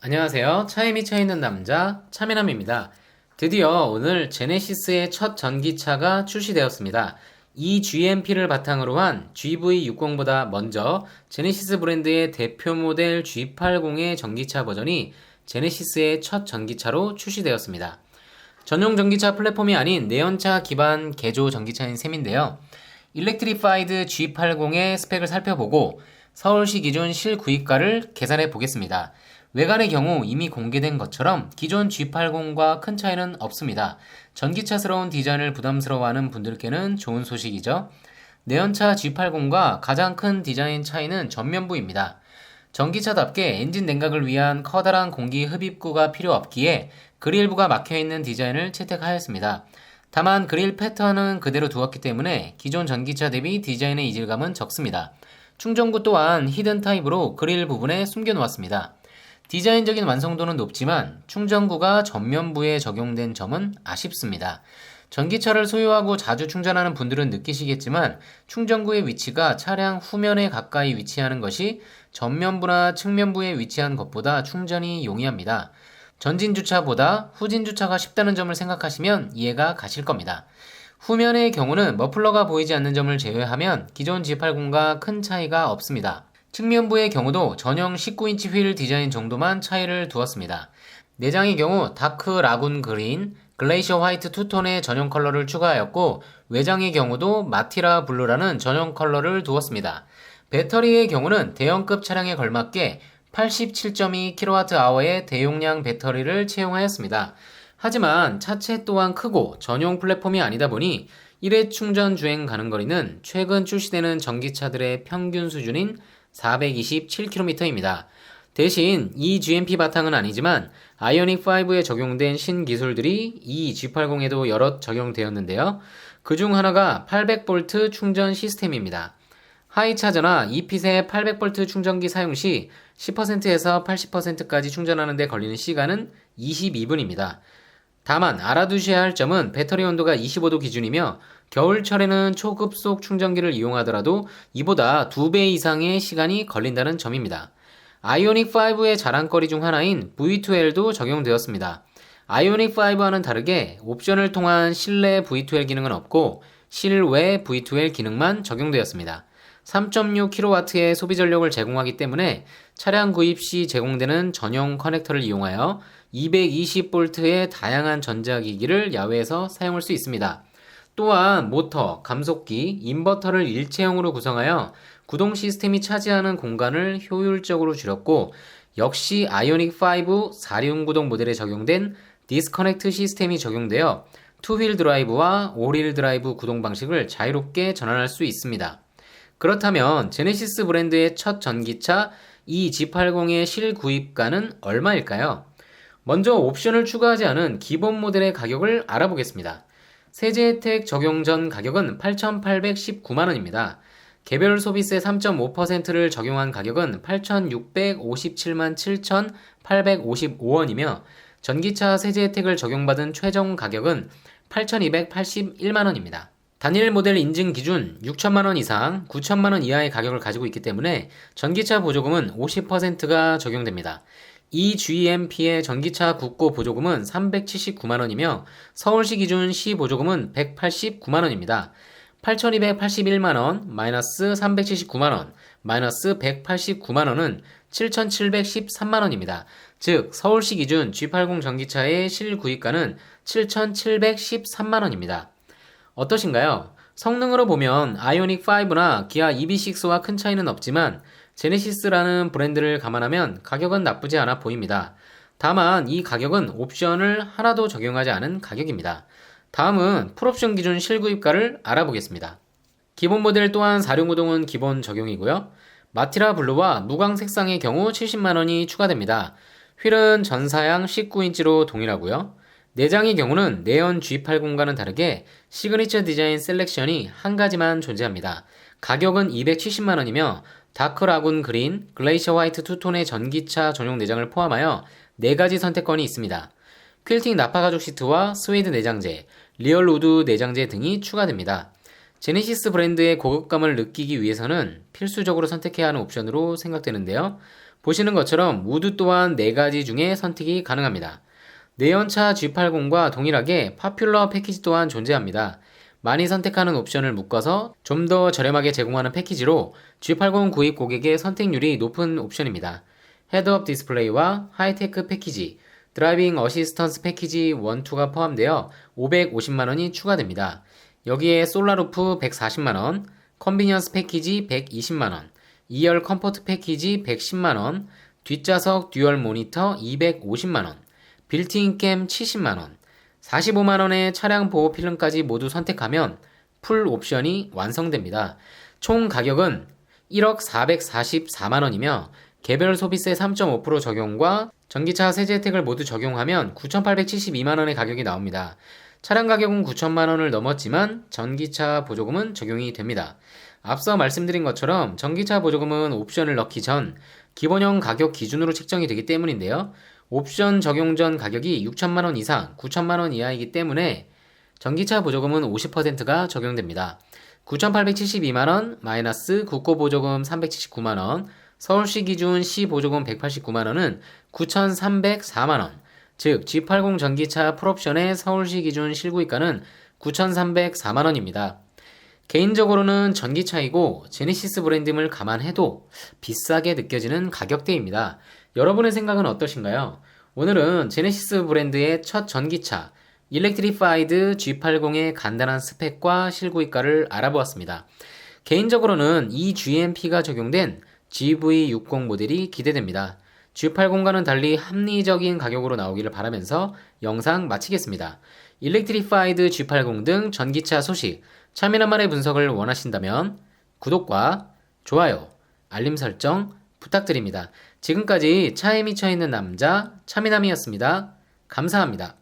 안녕하세요. 차에 미쳐 있는 남자 차미남입니다. 드디어 오늘 제네시스의 첫 전기차가 출시되었습니다. 이 GMP를 바탕으로 한 GV60보다 먼저 제네시스 브랜드의 대표 모델 G80의 전기차 버전이 제네시스의 첫 전기차로 출시되었습니다. 전용 전기차 플랫폼이 아닌 내연차 기반 개조 전기차인 셈인데요. 일렉트리파이드 G80의 스펙을 살펴보고 서울시 기준 실구입가를 계산해 보겠습니다. 외관의 경우 이미 공개된 것처럼 기존 G80과 큰 차이는 없습니다. 전기차스러운 디자인을 부담스러워하는 분들께는 좋은 소식이죠. 내연차 G80과 가장 큰 디자인 차이는 전면부입니다. 전기차답게 엔진 냉각을 위한 커다란 공기 흡입구가 필요 없기에 그릴부가 막혀있는 디자인을 채택하였습니다. 다만 그릴 패턴은 그대로 두었기 때문에 기존 전기차 대비 디자인의 이질감은 적습니다. 충전구 또한 히든 타입으로 그릴 부분에 숨겨놓았습니다. 디자인적인 완성도는 높지만 충전구가 전면부에 적용된 점은 아쉽습니다. 전기차를 소유하고 자주 충전하는 분들은 느끼시겠지만 충전구의 위치가 차량 후면에 가까이 위치하는 것이 전면부나 측면부에 위치한 것보다 충전이 용이합니다. 전진주차보다 후진주차가 쉽다는 점을 생각하시면 이해가 가실 겁니다. 후면의 경우는 머플러가 보이지 않는 점을 제외하면 기존 G80과 큰 차이가 없습니다. 측면부의 경우도 전용 19인치 휠 디자인 정도만 차이를 두었습니다. 내장의 경우 다크 라군 그린, 글레이셔 화이트 투톤의 전용 컬러를 추가하였고 외장의 경우도 마티라 블루라는 전용 컬러를 두었습니다. 배터리의 경우는 대형급 차량에 걸맞게 87.2kWh의 대용량 배터리를 채용하였습니다. 하지만 차체 또한 크고 전용 플랫폼이 아니다 보니 1회 충전 주행 가는 거리는 최근 출시되는 전기차들의 평균 수준인 427km입니다. 대신 이 GMP 바탕은 아니지만 아이오닉5에 적용된 신기술들이 이 G80에도 여럿 적용되었는데요. 그중 하나가 800V 충전 시스템입니다. 하이차저나 이핏의 800V 충전기 사용 시 10%에서 80%까지 충전하는 데 걸리는 시간은 22분입니다. 다만 알아두셔야 할 점은 배터리 온도가 25도 기준이며 겨울철에는 초급속 충전기를 이용하더라도 이보다 2배 이상의 시간이 걸린다는 점입니다. 아이오닉5의 자랑거리 중 하나인 V2L도 적용되었습니다. 아이오닉5와는 다르게 옵션을 통한 실내 V2L 기능은 없고 실외 V2L 기능만 적용되었습니다. 3.6kW의 소비 전력을 제공하기 때문에 차량 구입 시 제공되는 전용 커넥터를 이용하여 220V의 다양한 전자기기를 야외에서 사용할 수 있습니다. 또한 모터, 감속기, 인버터를 일체형으로 구성하여 구동 시스템이 차지하는 공간을 효율적으로 줄였고 역시 아이오닉5 4륜구동 모델에 적용된 디스커넥트 시스템이 적용되어 투휠 드라이브와 올휠 드라이브 구동 방식을 자유롭게 전환할 수 있습니다. 그렇다면 제네시스 브랜드의 첫 전기차 이 G80의 실구입가는 얼마일까요? 먼저 옵션을 추가하지 않은 기본 모델의 가격을 알아보겠습니다. 세제 혜택 적용 전 가격은 8,819만원입니다. 개별 소비세 3.5%를 적용한 가격은 8,657만 7,855원이며 전기차 세제 혜택을 적용받은 최종 가격은 8,281만원입니다. 단일 모델 인증 기준 6천만원 이상, 9천만원 이하의 가격을 가지고 있기 때문에 전기차 보조금은 50%가 적용됩니다. 이 GMP의 전기차 국고 보조금은 379만원이며 서울시 기준 시 보조금은 189만원입니다. 8,281만원 마이너스 379만원 마이너스 189만원은 7,713만원입니다. 즉 서울시 기준 G80 전기차의 실구입가는 7,713만원입니다. 어떠신가요? 성능으로 보면 아이오닉5나 기아 EV6와 큰 차이는 없지만 제네시스라는 브랜드를 감안하면 가격은 나쁘지 않아 보입니다. 다만 이 가격은 옵션을 하나도 적용하지 않은 가격입니다. 다음은 풀옵션 기준 실구입가를 알아보겠습니다. 기본 모델 또한 4륜구동은 기본 적용이고요. 마티라 블루와 무광 색상의 경우 70만원이 추가됩니다. 휠은 전사양 19인치로 동일하고요. 내장의 경우는 내연 G80과는 다르게 시그니처 디자인 셀렉션이 한 가지만 존재합니다. 가격은 270만원이며 다크 라군 그린, 글레이셔 화이트 투톤의 전기차 전용 내장을 포함하여 4가지 선택권이 있습니다. 퀼팅 나파 가죽 시트와 스웨이드 내장재, 리얼 우드 내장재 등이 추가됩니다. 제네시스 브랜드의 고급감을 느끼기 위해서는 필수적으로 선택해야 하는 옵션으로 생각되는데요. 보시는 것처럼 모두 또한 4가지 중에 선택이 가능합니다. 내연차 G80과 동일하게 파퓰러 패키지 또한 존재합니다. 많이 선택하는 옵션을 묶어서 좀 더 저렴하게 제공하는 패키지로 G80 구입 고객의 선택률이 높은 옵션입니다. 헤드업 디스플레이와 하이테크 패키지, 드라이빙 어시스턴스 패키지 1, 2가 포함되어 550만원이 추가됩니다. 여기에 솔라루프 140만원, 컨비니언스 패키지 120만원, 2열 컴포트 패키지 110만원, 뒷좌석 듀얼 모니터 250만원, 빌트인 캠 70만원, 45만원의 차량 보호 필름까지 모두 선택하면 풀 옵션이 완성됩니다. 총 가격은 1억 444만원이며 개별 소비세 3.5% 적용과 전기차 세제 혜택을 모두 적용하면 9,872만원의 가격이 나옵니다. 차량 가격은 9천만원을 넘었지만 전기차 보조금은 적용이 됩니다. 앞서 말씀드린 것처럼 전기차 보조금은 옵션을 넣기 전 기본형 가격 기준으로 책정이 되기 때문인데요. 옵션 적용 전 가격이 6천만원 이상, 9천만원 이하이기 때문에 전기차 보조금은 50%가 적용됩니다. 9,872만원 마이너스 국고보조금 379만원, 서울시 기준 시보조금 189만원은 9,304만원, 즉 G80 전기차 풀옵션의 서울시 기준 실구입가는 9,304만원입니다. 개인적으로는 전기차이고 제네시스 브랜드임을 감안해도 비싸게 느껴지는 가격대입니다. 여러분의 생각은 어떠신가요? 오늘은 제네시스 브랜드의 첫 전기차 일렉트리파이드 G80의 간단한 스펙과 실구입가를 알아보았습니다. 개인적으로는 이 GMP가 적용된 GV60 모델이 기대됩니다. G80과는 달리 합리적인 가격으로 나오기를 바라면서 영상 마치겠습니다. 일렉트리파이드 G80 등 전기차 소식, 차미나만의 분석을 원하신다면 구독과 좋아요, 알림 설정 부탁드립니다. 지금까지 차에 미쳐있는 남자 차미남이었습니다. 감사합니다.